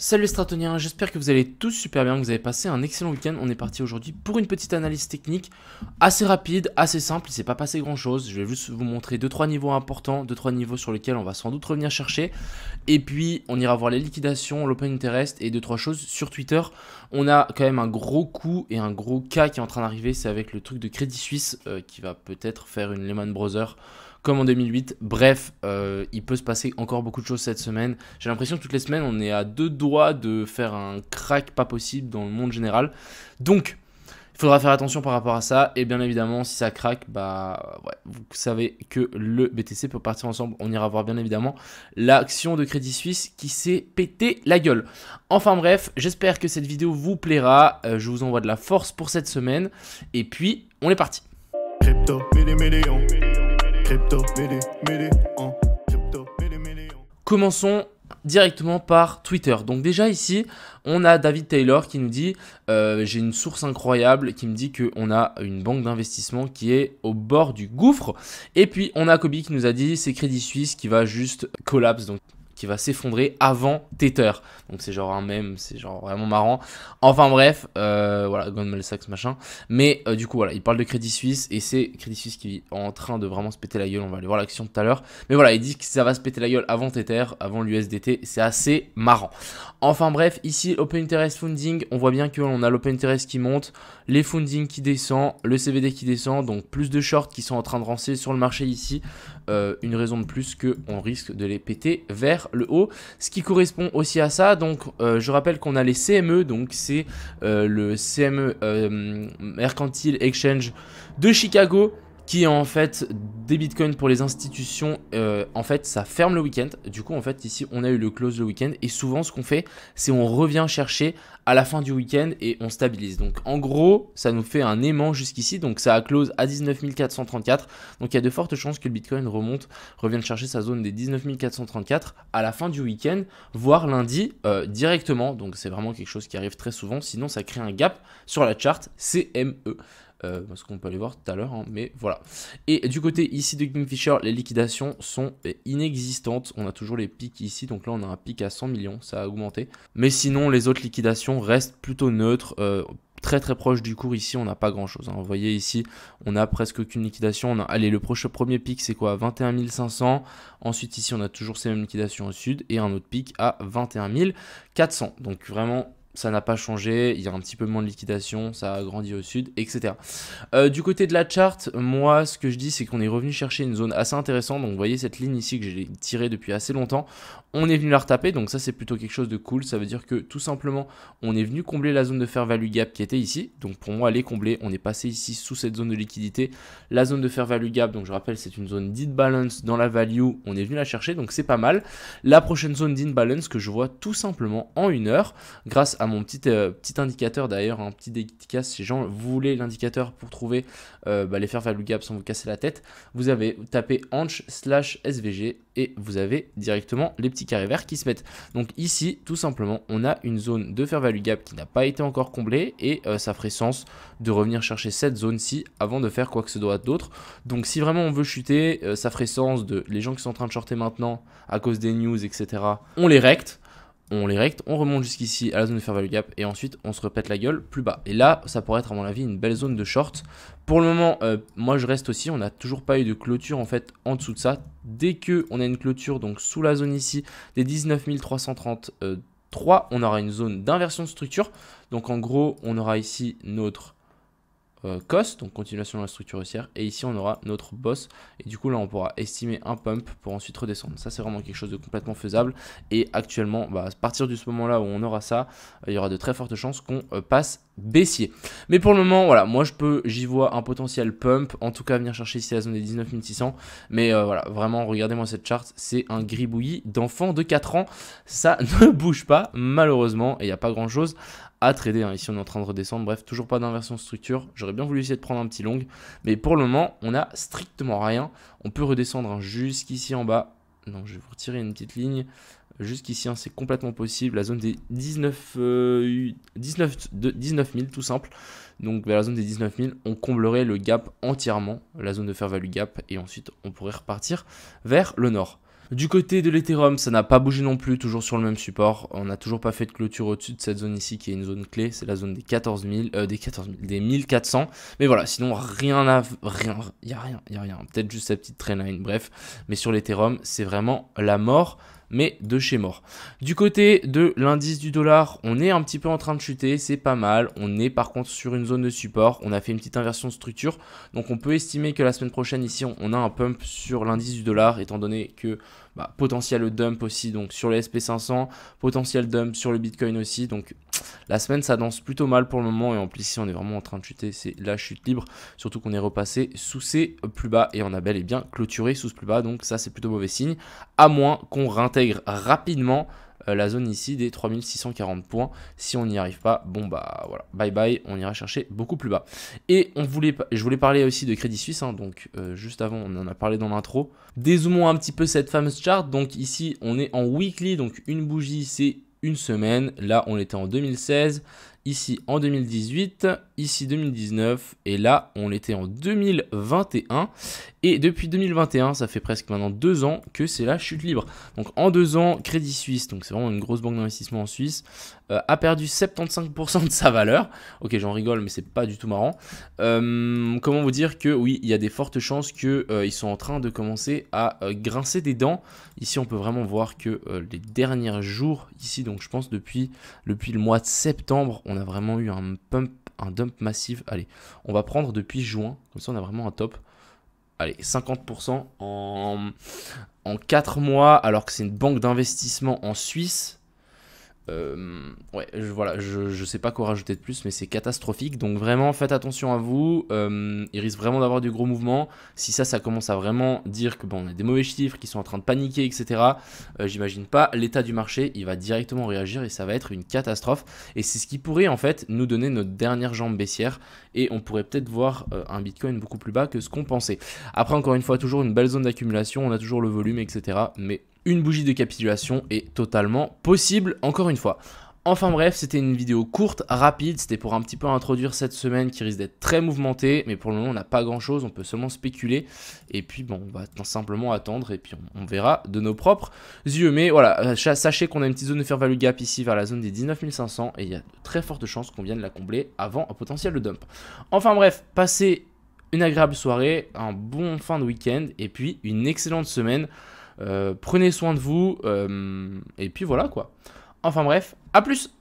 Salut les Stratoniens, j'espère que vous allez tous super bien, que vous avez passé un excellent week-end. On est parti aujourd'hui pour une petite analyse technique assez rapide, assez simple, il s'est pas passé grand chose. Je vais juste vous montrer 2-3 niveaux importants, 2-3 niveaux sur lesquels on va sans doute revenir chercher. Et puis on ira voir les liquidations, l'open interest et 2-3 choses sur Twitter. On a quand même un gros coup et un gros cas qui est en train d'arriver, c'est avec le truc de Crédit Suisse qui va peut-être faire une Lehman Brothers comme en 2008. Bref, il peut se passer encore beaucoup de choses cette semaine. J'ai l'impression que toutes les semaines, on est à deux doigts de faire un crack pas possible dans le monde général. Donc, il faudra faire attention par rapport à ça. Et bien évidemment, si ça craque, bah ouais, vous savez que le BTC peut partir ensemble. On ira voir bien évidemment l'action de Crédit Suisse qui s'est pété la gueule. Enfin bref, j'espère que cette vidéo vous plaira. Je vous envoie de la force pour cette semaine. Et puis, on est parti. Crypto, million. Crypto, million. Commençons directement par Twitter. Donc déjà ici, on a David Taylor qui nous dit j'ai une source incroyable qui me dit qu'on a une banque d'investissement qui est au bord du gouffre. Et puis on a Kobe qui nous a dit c'est Crédit Suisse qui va juste collapse, donc qui va s'effondrer avant Tether. Donc c'est genre un mème, c'est genre vraiment marrant. Enfin bref, voilà, Goldman Sachs machin. Mais du coup voilà, il parle de Crédit Suisse et c'est Crédit Suisse qui est en train de vraiment se péter la gueule. On va aller voir l'action tout à l'heure. Mais voilà, il dit que ça va se péter la gueule avant Tether, avant l'USDT. C'est assez marrant. Enfin bref, ici Open Interest Funding, on voit bien qu'on a l'Open Interest qui monte, les funding qui descend, le CBD qui descend, donc plus de shorts qui sont en train de rancer sur le marché ici. Une raison de plus qu'on risque de les péter vers le haut, ce qui correspond aussi à ça. Donc je rappelle qu'on a les CME, donc c'est le CME Mercantile Exchange de Chicago, qui est en fait des bitcoins pour les institutions. En fait ça ferme le week-end, du coup en fait ici on a eu le close le week-end, et souvent ce qu'on fait c'est on revient chercher à la fin du week-end et on stabilise. Donc en gros ça nous fait un aimant jusqu'ici, donc ça a close à 19 434, donc il y a de fortes chances que le bitcoin revienne chercher sa zone des 19 434 à la fin du week-end, voire lundi directement. Donc c'est vraiment quelque chose qui arrive très souvent, sinon ça crée un gap sur la chart CME. Parce qu'on peut aller voir tout à l'heure, hein, mais voilà. Et du côté ici de Kingfisher, les liquidations sont inexistantes. On a toujours les pics ici, donc là on a un pic à 100 millions, ça a augmenté. Mais sinon les autres liquidations restent plutôt neutres. Très très proche du cours ici, on n'a pas grand chose, hein. Vous voyez ici, on a presque aucune liquidation. Allez, le premier pic c'est quoi? 21 500. Ensuite ici on a toujours ces mêmes liquidations au sud et un autre pic à 21 400. Donc vraiment ça n'a pas changé, il y a un petit peu moins de liquidation, ça a grandi au sud, etc. Du côté de la chart, moi ce que je dis c'est qu'on est revenu chercher une zone assez intéressante. Donc vous voyez cette ligne ici que j'ai tirée depuis assez longtemps, on est venu la retaper, donc ça c'est plutôt quelque chose de cool. Ça veut dire que tout simplement on est venu combler la zone de fair value gap qui était ici. Donc pour moi elle est comblée, on est passé ici sous cette zone de liquidité. La zone de fair value gap, donc je rappelle c'est une zone d'imbalance dans la value, on est venu la chercher, donc c'est pas mal. La prochaine zone d'imbalance que je vois tout simplement en 1 heure, grâce à mon petit indicateur d'ailleurs, un petit dédicace si gens vous voulez l'indicateur pour trouver les fair value gap sans vous casser la tête. Vous avez tapé Anch/SVG et vous avez directement les petits carrés verts qui se mettent. Donc ici tout simplement on a une zone de fair value gap qui n'a pas été encore comblée, et ça ferait sens de revenir chercher cette zone-ci avant de faire quoi que ce soit d'autre. Donc si vraiment on veut chuter, ça ferait sens de les gens qui sont en train de shorter maintenant à cause des news etc. On les recte. On remonte jusqu'ici à la zone de fair value gap et ensuite on se repète la gueule plus bas. Et là, ça pourrait être à mon avis une belle zone de short. Pour le moment, moi je reste aussi, on n'a toujours pas eu de clôture en fait en dessous de ça. Dès que on a une clôture donc sous la zone ici des 19 333, on aura une zone d'inversion de structure. Donc en gros, on aura ici notre cost, donc continuation de la structure haussière, et ici on aura notre boss, et du coup là on pourra estimer un pump pour ensuite redescendre. Ça c'est vraiment quelque chose de complètement faisable, et actuellement à partir de ce moment là où on aura ça, il y aura de très fortes chances qu'on passe baissier. Mais pour le moment voilà, moi j'y vois un potentiel pump, en tout cas venir chercher ici la zone des 19 600, mais voilà, vraiment regardez-moi cette charte, c'est un gribouillis d'enfant de 4 ans, ça ne bouge pas malheureusement, et il n'y a pas grand chose à trader, hein. Ici on est en train de redescendre, bref, toujours pas d'inversion de structure. J'aurais bien voulu essayer de prendre un petit long, mais pour le moment on a strictement rien. On peut redescendre, hein, jusqu'ici en bas. Non, je vais vous retirer une petite ligne jusqu'ici, hein, c'est complètement possible. La zone des 19 000 tout simple. Donc vers la zone des 19 000, on comblerait le gap entièrement, la zone de fair value gap, et ensuite on pourrait repartir vers le nord. Du côté de l'Ethereum, ça n'a pas bougé non plus, toujours sur le même support. On n'a toujours pas fait de clôture au-dessus de cette zone ici qui est une zone clé. C'est la zone des 14 000, des 1400. Mais voilà, sinon il n'y a rien. Peut-être juste cette petite trendline, bref. Mais sur l'Ethereum, c'est vraiment la mort, mais de chez mort. Du côté de l'indice du dollar, on est un petit peu en train de chuter, c'est pas mal. On est par contre sur une zone de support. On a fait une petite inversion de structure. Donc on peut estimer que la semaine prochaine ici, on a un pump sur l'indice du dollar, étant donné que potentiel dump aussi donc sur le SP500, potentiel dump sur le Bitcoin aussi. Donc la semaine ça danse plutôt mal pour le moment, et en plus ici on est vraiment en train de chuter, c'est la chute libre, surtout qu'on est repassé sous ses plus bas et on a bel et bien clôturé sous ce plus bas. Donc ça c'est plutôt mauvais signe, à moins qu'on réintègre rapidement la zone ici des 3640 points. Si on n'y arrive pas, bon bah voilà, bye bye, on ira chercher beaucoup plus bas. Et je voulais parler aussi de Crédit Suisse, hein, donc juste avant on en a parlé dans l'intro. Dézoomons un petit peu cette fameuse chart. Donc ici on est en weekly, donc une bougie c'est une semaine. Là on était en 2016, ici en 2018, ici 2019 et là on était en 2021. Et depuis 2021, ça fait presque maintenant 2 ans que c'est la chute libre. Donc en 2 ans, Crédit Suisse, donc c'est vraiment une grosse banque d'investissement en Suisse, a perdu 75% de sa valeur. Ok, j'en rigole, mais c'est pas du tout marrant. Comment vous dire que oui, il y a des fortes chances qu'ils sont en train de commencer à grincer des dents. Ici, on peut vraiment voir que les derniers jours, ici, donc je pense depuis le mois de septembre, on a vraiment eu un dump massif. Allez, on va prendre depuis juin, comme ça on a vraiment un top. Allez, 50% en 4 mois, alors que c'est une banque d'investissement en Suisse. Ouais, voilà, je sais pas quoi rajouter de plus, mais c'est catastrophique. Donc vraiment, faites attention à vous. Il risque vraiment d'avoir du gros mouvement. Si ça commence à vraiment dire que bon, on a des mauvais chiffres qui sont en train de paniquer, etc. J'imagine pas l'état du marché. Il va directement réagir et ça va être une catastrophe. Et c'est ce qui pourrait en fait nous donner notre dernière jambe baissière. Et on pourrait peut-être voir un Bitcoin beaucoup plus bas que ce qu'on pensait. Après, encore une fois, toujours une belle zone d'accumulation. On a toujours le volume, etc. Mais une bougie de capitulation est totalement possible, encore une fois. Enfin bref, c'était une vidéo courte, rapide, c'était pour un petit peu introduire cette semaine qui risque d'être très mouvementée, mais pour le moment on n'a pas grand chose, on peut seulement spéculer, et puis bon, on va simplement attendre, et puis on verra de nos propres yeux. Mais voilà, sachez qu'on a une petite zone de fair value gap ici vers la zone des 19 500, et il y a de très fortes chances qu'on vienne la combler avant un potentiel de dump. Enfin bref, passez une agréable soirée, un bon fin de week-end, et puis une excellente semaine. Prenez soin de vous, et puis voilà quoi. Enfin bref, à plus.